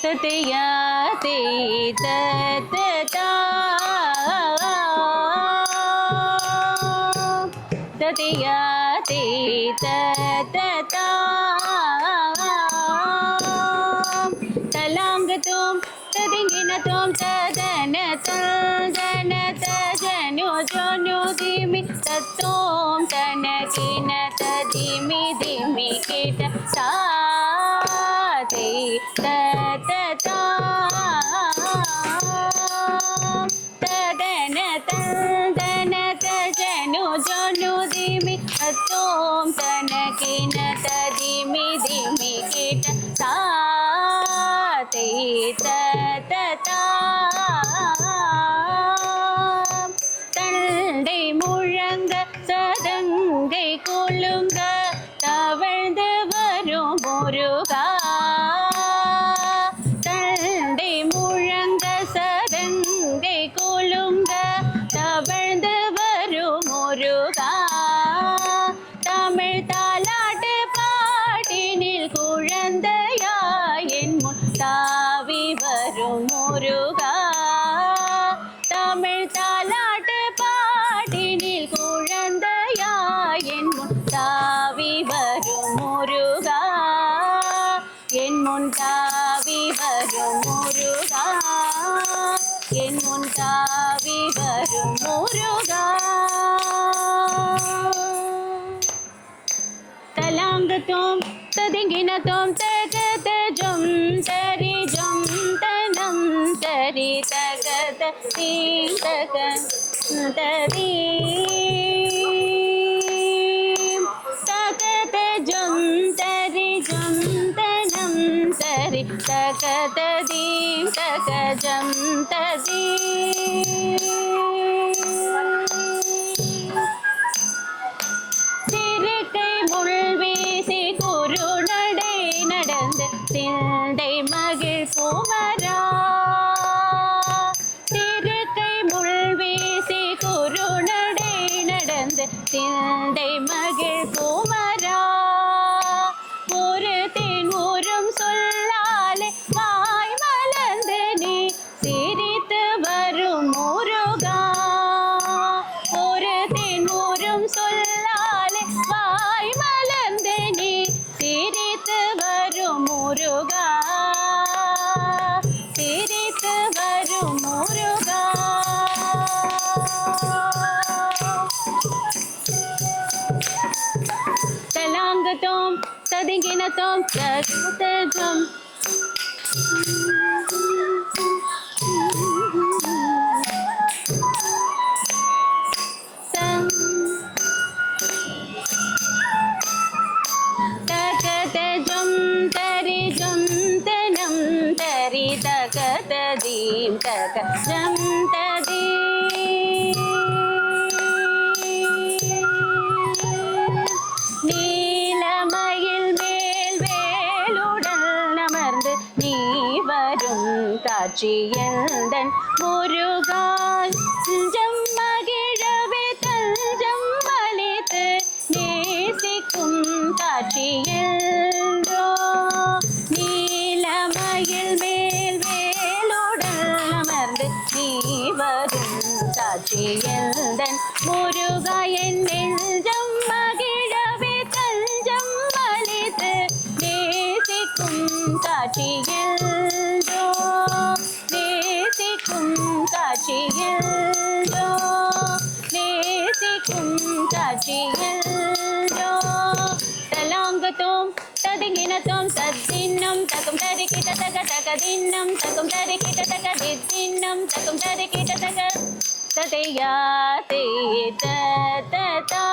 ततया ते ततता ततया ते ततता तलांगतुम तदिंगिनतुम तदन तदन तजनु जनु दिमि तत्तोम तनकिन तदिमि दिमि किट सा ते ततता तदन तदन तजनु जनु दिमि तत्तोम तनकिन तदिमि दिमि किट सा ते ततता தண்டை முழங்க சதங்கை கொள்ளுங்க தவழ்ந்து வரும் முருகா தண்டை முழங்க சதங்கை கொள்ளுங்க தவழ்ந்து வரும் முருகா தமிழ் தாலாட்டு பாட்டினில் குழந்தையாய் என் முன் தாவி வரும் முருகா தமிழ் தாலாட்டு பாட்டினில் குழந்தையாய் என் முன் தாவி வரும் முருகா என் முன் தாவி வரும் முருகா என் முன் தாவி வரும் முருகா தலாங்கத்தும் ததிங்கினத்தும் தகத ஜம் தரி ஜம் தனம் தரி தகத தீம் தக ததீம் தகத ஜம் தரி ஜம் தனம் தரி தகத தீம் தக ஜம் ததீம் சிறுகை முள்வீசி குறுநடை நடந்து சிந்தை மகிழ் குமரா சிறுகை முள்வீசி குறுநடை நடந்து சிந்தை மகிழ் குமரா ஒரு தேன் ஊரும் சொல்லாலே வாய் மலர்ந்து நீ சிரித்து வரும் முருகா ஒரு தேன் ஊரும் சொல்லாலே வாய் மலர்ந்து நீ சிரித்து வரும் முருகா சிரித்து வரும் முருகா தலாங்கத்தோம் ததிங்கினத்தோம் தகதஜம் தகதஜம் தரி ஜம் தனம் தரி தகததீம் தகஜம் ததீம் நீலமயில் மேல் வேலுடன் அமர்ந்து நீ வரும் காட்சியந்தன் முருகா ஜம் மகிழவே தஞ்சம் அளித்து நேசிக்கும் காட்சியன்றோ நீலமயில் மேல் வேலுடன் அமர்ந்து நீ வரும் காட்சியந்தன் முருகா என் நெஞ்சம் மகிழவே தஞ்சம் அளித்து நேசிக்கும் காட்சியன்றோ நேசிக்கும் காட்சியன்றோ நேசிக்கும் காட்சியன்றோ தலாங்கத்தோம் ததிங்கினத்தோம் தத்தின்னம் தக்கும் தரிக்கிட்ட தக தகதின்னம் தக்கும் தரிக்கிட்ட தக தித்தின்னம் தக்கும் தரிக்கிட்ட தக ததையா தே ததா